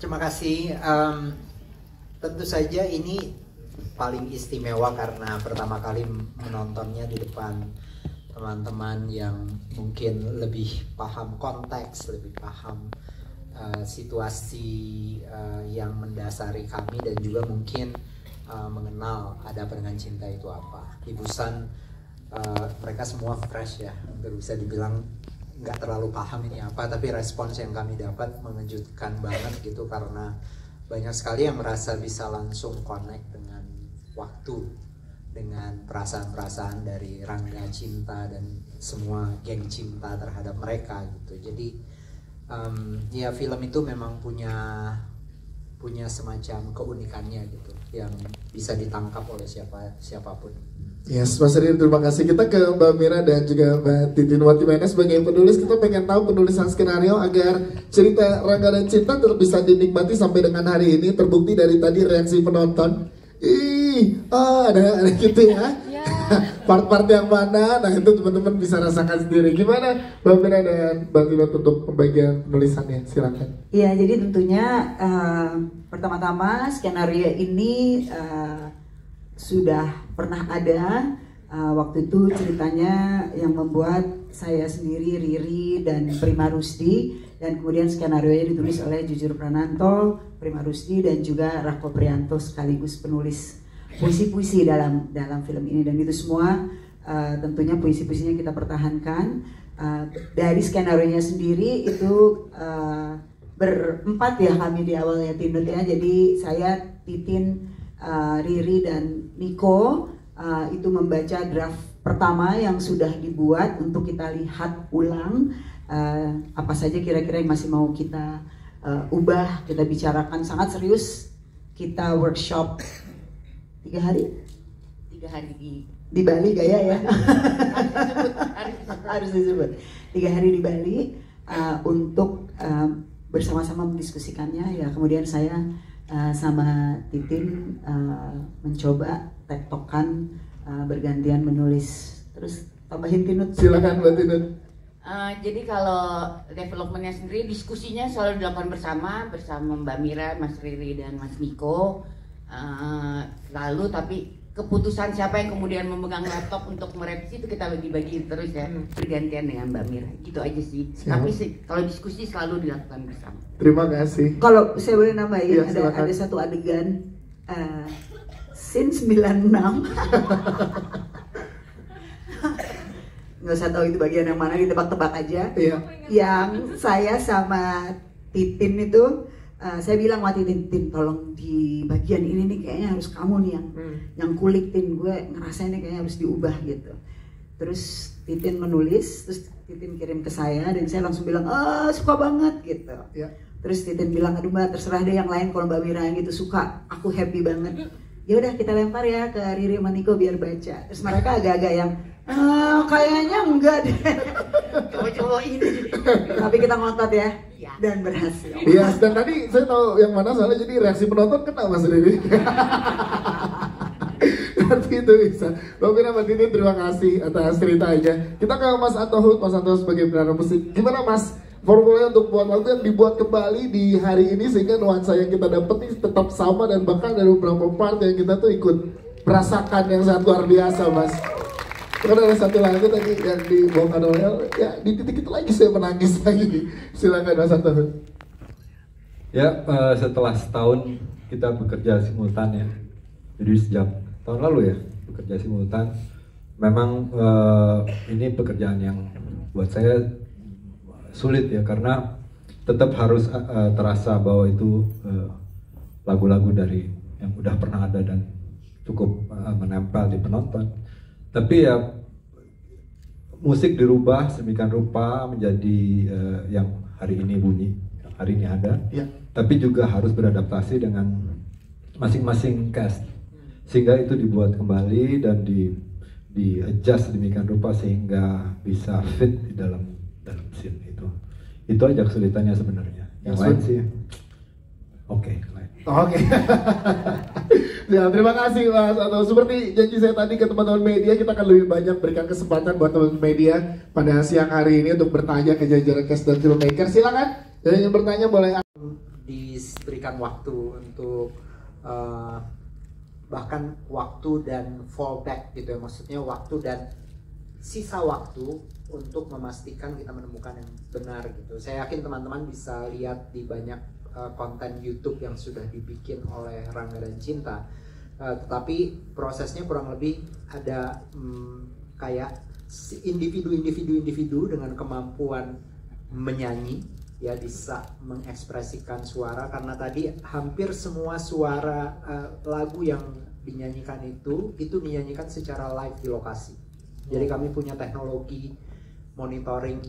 Terima kasih. Tentu saja ini paling istimewa karena pertama kali menontonnya di depan teman-teman yang mungkin lebih paham konteks, lebih paham situasi yang mendasari kami, dan juga mungkin mengenal Ada Apa Dengan Cinta itu apa. Di Busan mereka semua fresh ya, hampir bisa dibilang nggak terlalu paham ini apa, tapi respons yang kami dapat mengejutkan banget gitu, karena banyak sekali yang merasa bisa langsung connect dengan waktu, dengan perasaan-perasaan dari Rangga Cinta dan semua geng cinta terhadap mereka gitu. Jadi ya film itu memang punya semacam keunikannya gitu, yang bisa ditangkap oleh siapapun. Yes, Mas Riri, terima kasih. Kita ke Mbak Mira dan juga Mbak Titin Watimena sebagai penulis. Kita pengen tahu penulisan skenario agar cerita Rangga dan Cinta tetap bisa dinikmati sampai dengan hari ini. Terbukti dari tadi reaksi penonton. Ada gitu ya. Part-part yang mana, nah itu teman-teman bisa rasakan sendiri. Gimana Mbak Mira dan Mbak Titin untuk pembagian penulisannya? Silakan. Iya, jadi tentunya pertama-tama skenario ini sudah pernah ada. Waktu itu ceritanya yang membuat saya sendiri, Riri dan Prima Rusdi, dan kemudian skenario-nya ditulis oleh Jujur Prananto, Prima Rusdi, dan juga Rako Prianto sekaligus penulis puisi-puisi dalam film ini. Dan itu semua tentunya puisi-puisinya kita pertahankan. Dari skenario-nya sendiri itu berempat ya kami di awalnya, Tindut ya. Jadi saya, Titin, Riri dan Niko itu membaca draft pertama yang sudah dibuat untuk kita lihat ulang, apa saja kira-kira yang masih mau kita ubah, kita bicarakan sangat serius. Kita workshop 3 hari di Bali, gaya ya harus disebut 3 hari di Bali untuk bersama-sama mendiskusikannya ya. Kemudian saya sama Titin mencoba tektokan, bergantian menulis. Terus tambahin Tinut. Silakan Mbak Tinut. Jadi kalau developmentnya sendiri, diskusinya selalu dilakukan bersama Mbak Mira, Mas Riri dan Mas Niko. Lalu tapi keputusan siapa yang kemudian memegang laptop untuk merevisi itu kita bagi-bagi terus ya, bergantian dengan Mbak Mira. Gitu aja sih. Tapi kalau diskusi selalu dilakukan bersama. Terima kasih. Kalau saya boleh nambahin, ya, ada satu adegan scene 96. Nggak usah tahu itu bagian yang mana, ditebak-tebak aja. Iya. Yang saya sama Titin itu, saya bilang sama Titin, tolong di bagian ini nih kayaknya harus kamu nih yang kulitin, gue ngerasain nih kayaknya harus diubah gitu. Terus Titin menulis, terus Titin kirim ke saya, dan saya langsung bilang, suka banget gitu. Ya. Terus Titin bilang, aduh Mbak, terserah deh yang lain, kalau Mbak Mira yang gitu suka, aku happy banget. Ya udah kita lempar ya ke Riri sama Niko biar baca. Terus mereka agak-agak yang kayaknya enggak deh. Coba-coba ini. Tapi kita ngotot ya, dan berhasil. Iya, dan tadi saya tahu yang mana soalnya, jadi reaksi penonton kena Mas Riri. Nanti itu bisa. Mbak Mira, Mbak Tini, terima kasih atas ceritanya. Kita ke Mas Atohut. Mas Atohut sebagai pengarang musik, gimana Mas formulanya untuk buat lagu yang dibuat kembali di hari ini sehingga nuansa yang kita dapetin tetap sama, dan bahkan ada beberapa part yang kita tuh ikut merasakan yang sangat luar biasa Mas. Karena ada satu lagu tadi yang dibawakan oleh ya, di titik itu lagi saya menangis lagi. Silakan Mas Atohut. Ya, setelah setahun kita bekerja simultan ya. Jadi sejak tahun lalu ya bekerja simultan. Memang ini pekerjaan yang buat saya sulit ya, karena tetap harus terasa bahwa itu lagu-lagu dari yang udah pernah ada dan cukup menempel di penonton. Tapi ya musik dirubah sedemikian rupa menjadi yang hari ini bunyi, yang hari ini ada. Ya. Tapi juga harus beradaptasi dengan masing-masing cast, sehingga itu dibuat kembali dan di adjust sedemikian rupa sehingga bisa fit di dalam scene itu. Itu aja kesulitannya sebenarnya. Yang lain sih oke. Ya, terima kasih Mas. Atau seperti janji saya tadi ke teman-teman media, kita akan lebih banyak berikan kesempatan buat teman-teman media pada siang hari ini untuk bertanya ke jajaran cast dan filmmaker. Silakan, yang ingin bertanya boleh. Di diberikan waktu untuk bahkan waktu dan fallback gitu ya, maksudnya waktu dan sisa waktu untuk memastikan kita menemukan yang benar gitu. Saya yakin teman-teman bisa lihat di banyak konten YouTube yang sudah dibikin oleh Rangga dan Cinta, tetapi prosesnya kurang lebih ada kayak individu dengan kemampuan menyanyi ya, bisa mengekspresikan suara, karena tadi hampir semua suara lagu yang dinyanyikan itu dinyanyikan secara live di lokasi. Jadi kami punya teknologi monitoring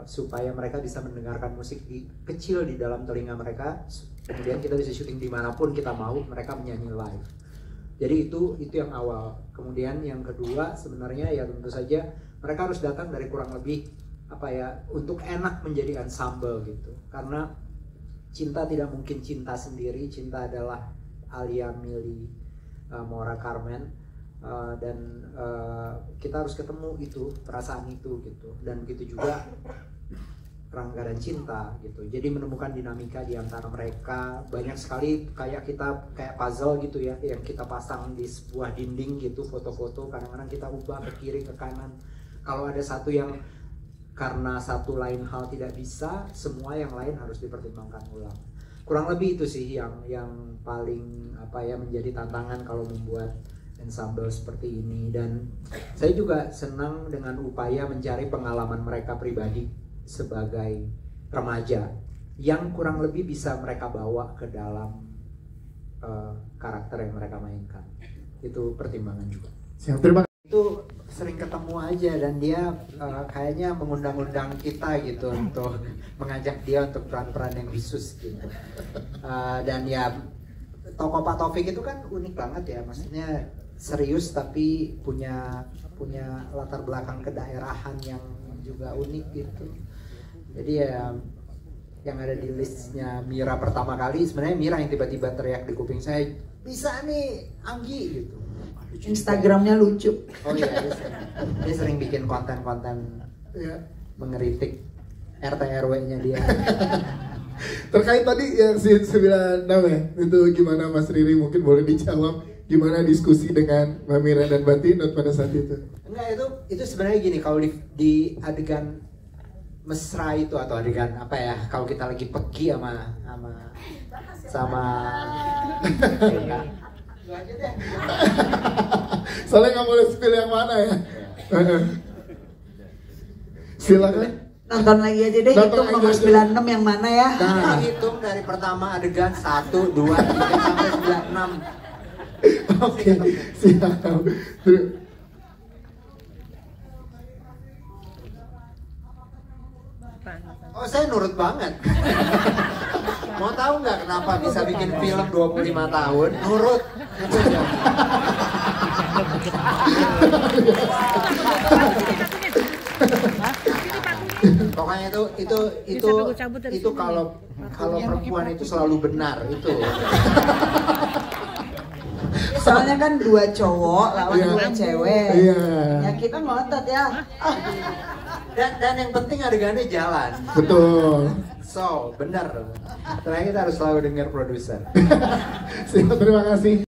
supaya mereka bisa mendengarkan musik kecil di dalam telinga mereka, kemudian kita bisa syuting dimanapun kita mau, mereka menyanyi live. Jadi itu yang awal. Kemudian yang kedua sebenarnya ya tentu saja mereka harus datang dari kurang lebih apa ya, untuk enak menjadi ensemble gitu, karena Cinta tidak mungkin Cinta sendiri. Cinta adalah Alia, Mili, Maura Carmen, dan kita harus ketemu itu perasaan itu gitu, dan begitu juga Rangga dan Cinta gitu. Jadi menemukan dinamika di antara mereka. Banyak sekali kayak puzzle gitu ya, yang kita pasang di sebuah dinding gitu, foto-foto, kadang-kadang kita ubah ke kiri ke kanan. Kalau ada satu yang karena satu lain hal tidak bisa, semua yang lain harus dipertimbangkan ulang. Kurang lebih itu sih yang paling apa ya, menjadi tantangan kalau membuat ensemble seperti ini. Dan saya juga senang dengan upaya mencari pengalaman mereka pribadi sebagai remaja yang kurang lebih bisa mereka bawa ke dalam karakter yang mereka mainkan. Itu pertimbangan juga. Siap, terima kasih. Itu sering ketemu aja, dan dia kayaknya mengundang-undang kita gitu untuk mengajak dia untuk peran-peran yang khusus gitu. Dan ya tokoh Pak Taufik itu kan unik banget ya, maksudnya serius tapi punya latar belakang kedaerahan yang juga unik gitu. Jadi ya yang ada di listnya Mira pertama kali, sebenarnya Mira yang tiba-tiba teriak di kuping saya, bisa nih Anggi gitu. Instagramnya lucu. Oh iya, dia sering bikin konten-konten mengeritik RT RW-nya dia. Terkait tadi yang scene 96 ya, itu gimana Mas Riri, mungkin boleh dijawab gimana diskusi dengan Mbak Mira dan Mbak Tinut pada saat itu? Enggak, itu sebenarnya gini, kalau di adegan mesra itu, atau adegan apa ya, kalau kita lagi pergi sama aja deh. Soalnya nggak boleh spill yang mana ya. Silakan. Nonton lagi aja deh, hitung nomor 96 yang mana ya. Nah, hitung dari pertama adegan 1, 2, 3 sampai 96. Oke, siap. Oh, saya nurut banget. Mau tahu nggak kenapa bisa bikin film 25 tahun? Nurut. Itu aja. Pokoknya itu kalau perempuan itu selalu benar itu. Soalnya kan 2 cowok lawan 2 cewek. Iya. Ya kita ngotot ya. Dan yang penting adegannya jalan. Betul. So, benar. Ternyata kita harus selalu dengar produser. Siap, terima kasih.